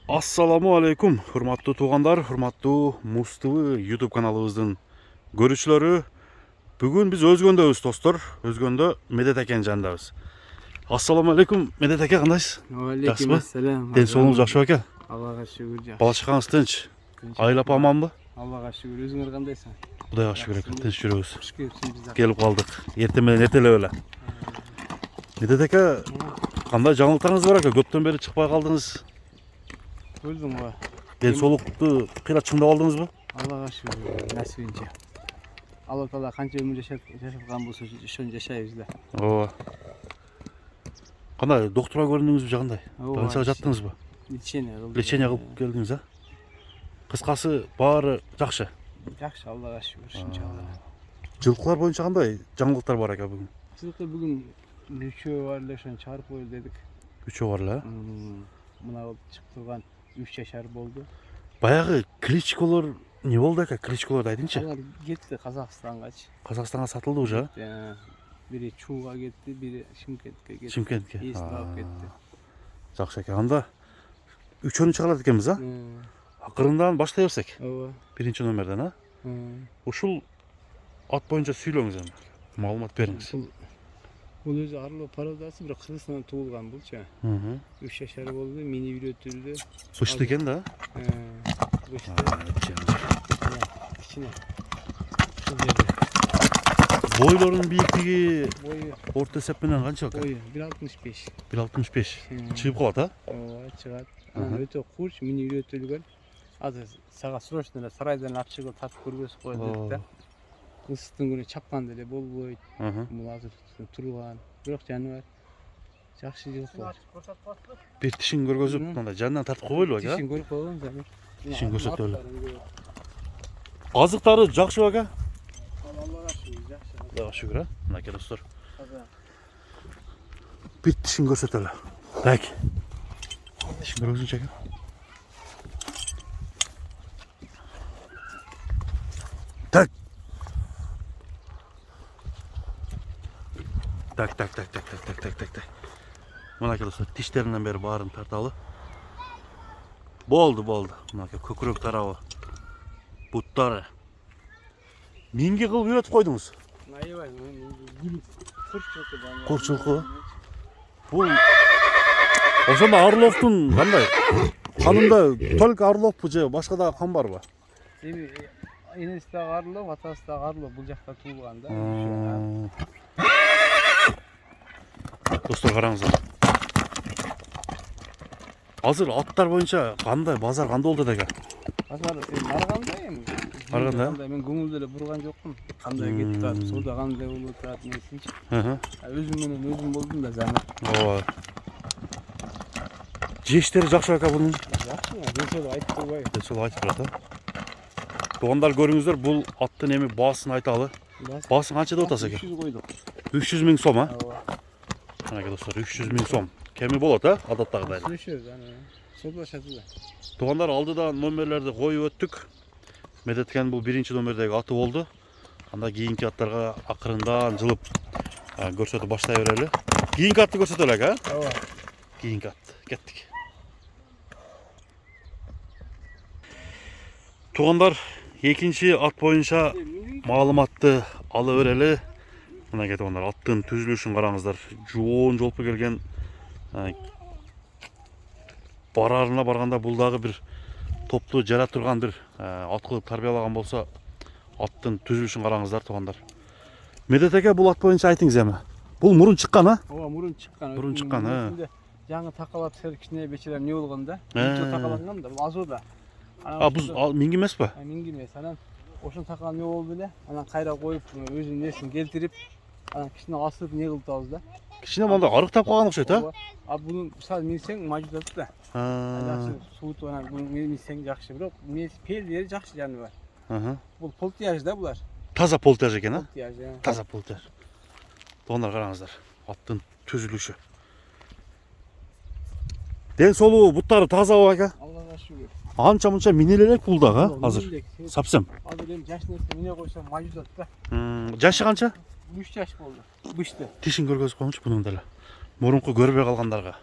Assalamu alaikum, hurmatlı tuğanlar, hurmatlı Mustafa YouTube kanalımızın görüşleri. Bugün biz Özgön'deyiz dostlar. Özgön'de Medet Eken canındayız. Assalamu alaikum Medet Eken, qandaysiz? Aleyküm selam. Den soğunuz жақсы ekan? Allah'a şükür. Bala chaqangiz tinch? Aylap amanbı? Allah'a şükür. Özüңөр kandaysan? Xudoga shukr ekan, tinch yuribmiz. Xush kelibsiz bizga. Kelib qoldik. Ertelab эле. Medet aka, qanday жаңылыктарыңыз бар aka? Көптөн beri chiqpay qaldınız. Ko'rdim va. Den so'liqni qiyrat chыңdab oldingizmi? Allah'a şükür. Nasibince. Allah Taala qancha ömür yaşatgan bolsa shuncha yashaymiz-da. Ооба. Qanday doktorga көрүндүңүзбү же кандай? Больницага жаттыңызбы? Лечение кылдым. Лечение кылып келдиңиз, а? Кыскасы баары жакшы. Жакшы, Allah'a şükür. Shuncha. Жылкылар боюнча кандай жаңылыктар бар экен бүгүн? Сызыкта бүгүн нече бар эле ошону чыгарып коелу дедик. Үчөө бар эле. Мына чыгып турган 3 жашар болду. Баягы кличколор не болду экен? Кличколорду айтыңчы. Алар кетти Казакстангачы. Казакстанга сатылды уже. Бири Чууга кетти, бири Шымкентке кетти. Шымкентке. Эсин алып кетти. Жакшы экен. Анда үчөөнү чыгарат экенбиз, а? Акырындан баштай берсек. Ооба. Биринчи номерден, а? Ушул ат боюнча сүйлөңүз эми. Маалымат бериңиз. Бул өзү Арло пародасы, бирок Кыргызстандан туулган булчу. 3 жашар болду, мени үйрөтүлдү. Бышты экен да? Бышты. Кичине. Бойлорунун бийиктиги Бою. орто эсеп менен канча экен? Бою 1.65. 1.65. Чыгып калат, а? Ооба, чыгат. Өтө курч, мени үйрөтүлгөн. Азыр сага срочно эле сарайдан алып чыгып татып көргөзүп коелу дедик да. Ысыктын күнү чапканда эле болбойт. Бул азыр турган. Бирок жаныбар жакшы жылкы. Бир тишин көргөзүп, мындай жанынан тартып койбойлубу ака? Тишин көрүп койгон замир. Тишин көрсөтөлү. Азыктары жакшыбы ака? Аллага шүгүр, жакшы. Аллага шүгүр, а? Мынакей достор. Бир тишин көрсөтөлү. Так. Тишин көргөзүнчү ака. Так. Так. Мынакей достор, тиштеринен бери баарын тарталы. Болду. Мынакей көкүрөк тарабы. Буттары. Минги кылып үйрөтүп койдуңуз. Аябай, Курчулку. Бул ошондо Орловдун кандай? Канында только Орловбу же башка дагы кан барбы? Эми энеси дагы Орлов, атасы дагы Орлов, бул жакта туулган да. Достор караңыздар. Азыр аттар боюнча кандай базар кандай болду экен? Базар арганда эми. Арганда? Мен көңүлдө эле бурган жокмун. Кандай кетип атат, соода кандай болуп атат несинчи. Өзүм менен өзүм болдум да замир. Ооба. Жештери жакшы ака бунун. Жакшы, десек айтып койбой. Десек айтып турат, а? Туугандар көрүңүздөр, бул аттын эми баасын айталы. Баасын канча деп атасыз экен? 300 койдук. 300 миң сом, а? Ооба. Мынакей достор, 300 миң сом. Кеми болот, а? Адаттагыдай. Сүрөшөбүз аны. Содлашат эле. Туугандар, алдыдан номерлерди коюп өттүк. Медет Экен бул биринчи номердеги аты болду. Анда кийинки аттарга акырындан жылып көрсөтүп баштай берели. Кийинки атты көрсөтөлү ака, а? Ооба. Кийинки ат. Кеттик. Туугандар, экинчи ат боюнча маалыматты ала берели. Мынакей туугандар, аттын түзүлүшүн караңыздар. Жоон жолпу келген. Барарына барганда бул дагы бир топту жара турган бир ат кылып тарбиялаган болсо, аттын түзүлүшүн караңыздар туугандар. Медет ака, бул ат боюнча айтыңыз эми. Бул мурун чыккан, а? Ооба, мурун чыккан. Мурун чыккан, жаңы такалап кичине бечелер не болгон да. Такаланган да, бул азода. Бул минги эмеспи? Минги эмес. Анан ошон такалан не болду эле. Анан кайра коюп, өзүнүн несин келтирип, анан кичине асып не кылып атабыз да. Кичине мында арыктап калган окшойт, а? Буну мисалы минсең мажудат да. Жакшы суутуп анан буну минсең жакшы, бирок пелдери жакшы жаныбар. Бул полтияж да булар. Таза полтияж экен, а? Полтияж. Таза полтияж. Туугандар караңыздар, аттын түзүлүшү. Ден соолугу, буттары тазабы ака? Аллага шүгүр. Анча мынча мине элек бул дагы азыр. Сапсем. Азыр эми жаш нерсе мине койсо мажудат да. Жашы канча? 3 жаш болду. Бышты. Тишин көргөзүп коюңчу бунун деле. Мурунку көрбөй калгандарга.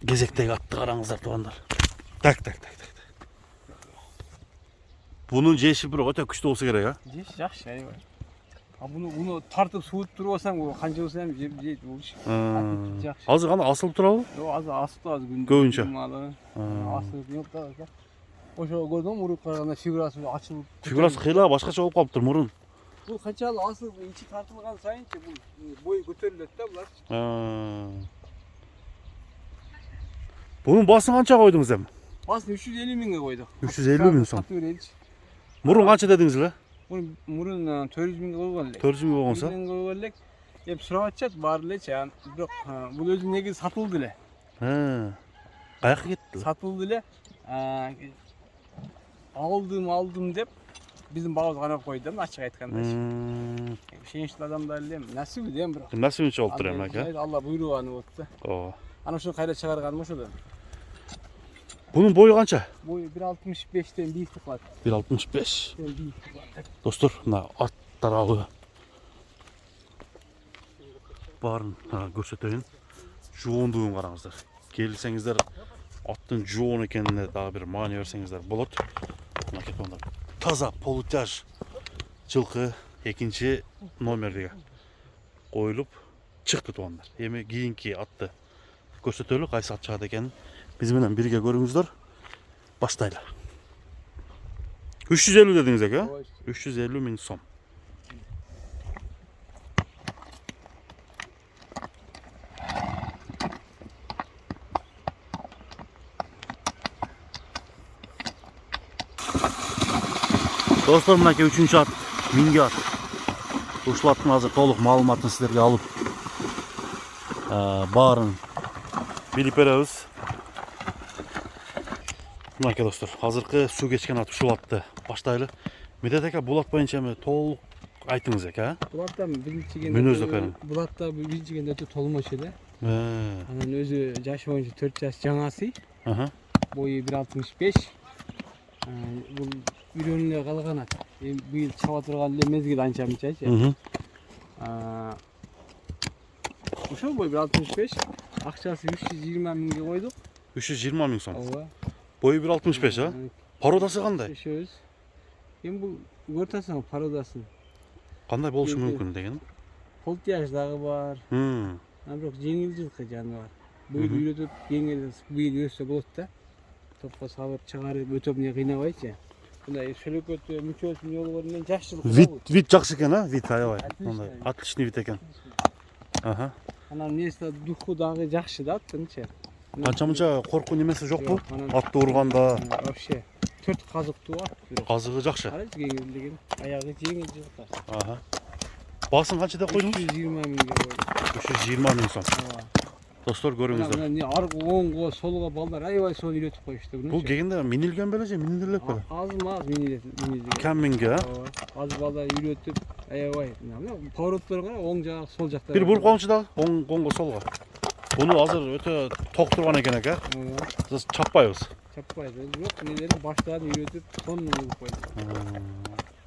Gezekteki attı karangızlar tuğanlar. Tak. Bunun jeşi bir öte güçlü olsa gerek ha. Жеш жакшы аябай. А bunu тартып суутуп туруп алсаң, ол канча болсо ham жейт болчу. Жакшы. Азыр гана асылып турабы? Yo, azı asıp azı gündüz. Көбүнчө. Asılıp yok da. Oşo gördüm uruk karaganda figurası açılıp. Фигурасы кыйла башкача болуп калыптыр мурун. Bu kaçalı asıl içi tartılgan sayınca bu boyu götürülüyor da bular. Bunun basını kança koydunuz hem? Aslında 350 binge koyduk. 350 bin son. Satı vereyiz. Murun kança dediniz la? Murun 400 binge koygalek. 400 bin olsa. 400 binge koygalek. Hep sıra açacak barılec ya. Yok bu özü negi satıldı le. He. Kayakka gitti. Satıldı le. Aldım dep bizim bağız kanap koydu açık aytkanda. Şeyinçli adamlar le nasıl diyeyim bırak. Nasıl bir şey oldu demek ha? Allah buyruğunu oldu. O. Ana şunu kayda çıkarganmış o da. Bunun boyu kança? Boyu 1.65'ten büyüklük var. 1.65. Büyüklük var. Dostlar, mına at tarafı. Barın göstereyim. Joğunduğun karangızlar. Gelsengizler attın joğun ekenine daha bir mani versengizler bulut. Buna ketip taza polutaj жылқы екінші номерге қойылып шықты туғандар. Эми кийинки атты көрсөтөлү кайсы ат чыгат экенин биз менен бирге көрүңүздөр. Баштайлы. 350 дедиңиз эке? 350 миң сом. Dostlar, mынакей 3-чү ат, минге ат. Ушул аттын азыр толук маалыматын сиздерге алып баарын билип беребиз. Мынакей достор, азыркы суу кечкен ат ушул атты баштайлы. Медет ака, бул ат боюнча эми толук айтыңыз ака. Бул аттан биринчи Мүнөздү карang. Бул атта биринчи кенде өтө толмош эле. Анан өзү жашы боюнча 4 жаш жаңасы. Бою 1.65. Бул үйрөнүлө калган ат. Быйыл чаба турган эле мезгил анча мынчачы. Ошол бой 1.65. Акчасы 320 миңге койдук. 320 миң сом. Ооба. Бою 1.65 а? Породасы кандай? Ошоз. Эми бул көртасың пародасын. Кандай болушу мүмкүн деген? Полтияж дагы бар. Бирок жеңил жылкы жаны бар. Быйыл үйрөтүп жеңил быйыл өссө болот да. Топко салып чыгарып өтөп эмне кыйнабайчы. Мындай шөлөкөтү мүчөсүн жолу бар менен жаш жылкы. Вид жакшы экен а? Вид аябай. Мындай отличный вид экен. Анан эмеси духу дагы жакшы да аттынчы. Канча-мынча коркуу немеси жокпу? Атты урганда вообще 4 казыктуу ат. казыгы жакшы. Карайчы кеңилдигин, аягы жеңил жылкы. Басын канча деп койдуңуз? 320 миңге койдук. 320 миң сом. Ооба. Достор, көрүңүздөр. Мына аркы оңго, солго балдар аябай сону үйрөтүп коюшту. Бул кегенде минилген беле же, минилдилек беле? Аз минилди. Кем минге, а? Ооба. Аз балдар үйрөтүп аябай. Мына повороттор кара, оң жак, сол жакта. Бир буруп коңчу да, оңго солго. Буну азыр өтө ток турган экен эке. Биз чаппайбыз. Чаппайбыз. Бирок нелерин баштарын үйрөтүп, сонун угуп койдук.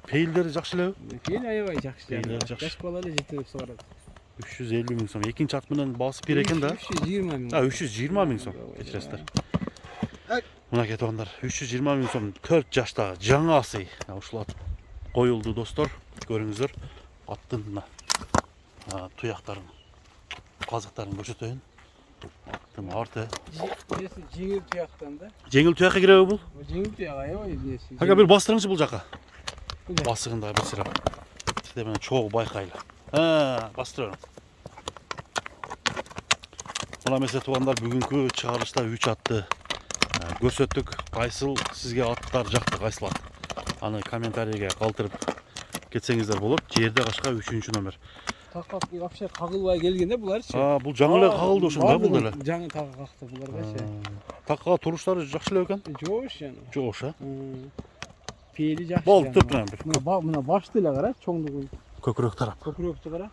Пейилдери жакшы элеби? Пейил аябай жакшы. Пейилдери жакшы. Жаш бала эле жетип чыгарат. 350 миң сом. Экинчи ат менен баасы бир экен да. 320 миң. 320 миң сом. Кечиресиздер. Мынакей туугандар, 320 миң сом 4 жашта жаңасы. Ушул ат коюлду достор. Көрүңүздөр. Аттын мына туяктарын, казыктарын көрсөтөйүн. Аттын арты. Жеңил туяктан да. Жеңил туякка киреби бул? Жеңил туяк аябай нерсе. Ага, бир бастырыңызчы бул жака. Басыгында бир сыра. Сизде менен чогуу байкайлы. Бастырып. Мына эмесе туугандар, бүгүнкү чыгарылышта 3 атты көрсөттүк. Кайсыл сизге аттар жакты, кайсыл ат? Аны комментарийге калтырып кетсеңиздер болот. Жерде кашка 3-чү номер. Такап вообще кагылбай келгенде буларчы. Бул жаңы эле кагылды ушунда бул деле. Жаңы так какты буларгачы. Такка туруштары жакшы эле экен. Жоош жана. Жоош, а? Пейили жакшы. Болду туп менен бир. Мына башты эле кара, чоңдугу. Көкүрөк тарап. Көкүрөктү кара.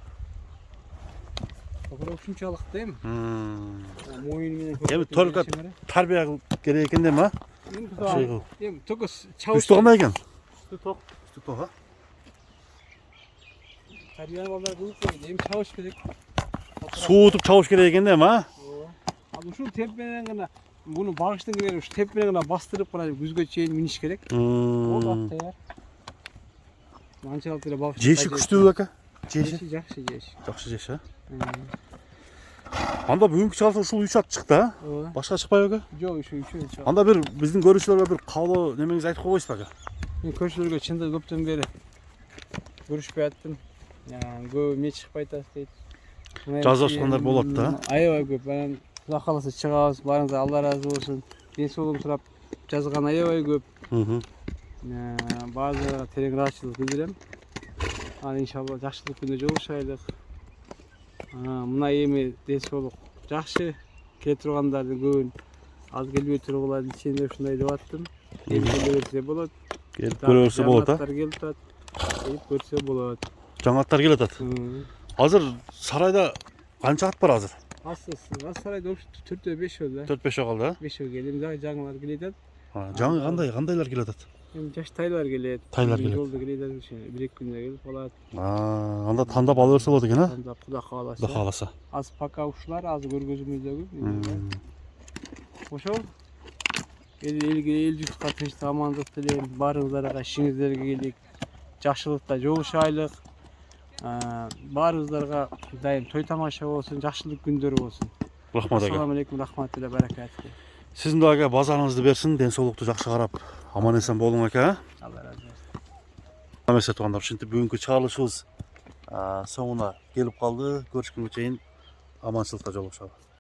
Көкүрөк ушунчалык да эми. Моюну менен көкүрөк. Эми только тарбия кылып керек экен дем, а? Эми только чабыш. Үстү кандай экен? Үстү ток. Үстү ток, а? Тарбияны балдар кылып койду. Эми чабыш керек. Суутуп чабыш керек экен дем, а? Ооба. Ушул темпенен гана буну багыштын кереги ушу темпенен гана бастырып гана күзгө чейин миниш керек. Болду ат таяр. Анчалык эле багыш. Жеши күчтүүбү ака? Жеши? Жакшы жеш. Жакшы жеш, а? Анда бүгүнкү чыгарса ушул 3 ат чыкты, а? Ооба. Башка чыкпайбы ака? Жок, ушу үчөө чыгат. Анда бир биздин көрүүчүлөргө бир каалоо немеңизди айтып койбойсузбу ака? Мен көршүлөргө чындап көптөн бери көрүшпөй аттым. Көп эмне чыкпай атасыз дейт. Жазышкандар болот да. Аябай көп. Анан Кудай кааласа чыгабыз. Баарыңызга Алла ыраазы болсун. Ден соолугун сурап жазган аябай көп. Баардыгына терең ыраазычылык билдирем. Анан иншалла жакшылык күнү жолугушайлык. Мына эми ден соолук жакшы келе тургандардын көбүн аз келбей тургуларын ичинде ушундай деп аттым. Эми келе болот. Келип көрөрсө болот, а? Келип турат. Келип көрсө болот. Жаңы аттар келе атат. Азыр сарайда канча ат бар азыр? Az sarayda 4-5 да. 4-5 калды, а? 5 келем. Дагы жаңылар келет. Жаңы кандайлар келе атат? Эми жаш тайлар келет. Тайлар келет. Жолдо келет, 1-2 күндө келип калат. Анда тандап ала берсе болот экен, а? Анда Кудай кааласа. Кудай кааласа. Az пока ушулар, аз көргөзүмүздөгү. Ошол. Элге эл журтка тынчтык, амандык тилейм. Баарыңыздарга ишиңиздерге келик. Жакшылыкта жолугушайлык. Баарыңыздарга дайым той тамаша болсун, жакшылык күндөрү болсун. Рахмат ака. Ассаламу алейкум, рахматулла, баракатулла. Сиздин да ака базарыңызды берсин, ден соолукту жакшы карап, аман эсен болуң ака. Алла разы болсун. Амесе туугандар, ушинтип бүгүнкү чыгарылышыбыз соңуна келип калды. Көрүшкөнгө чейин аманчылыкта жолугушалы.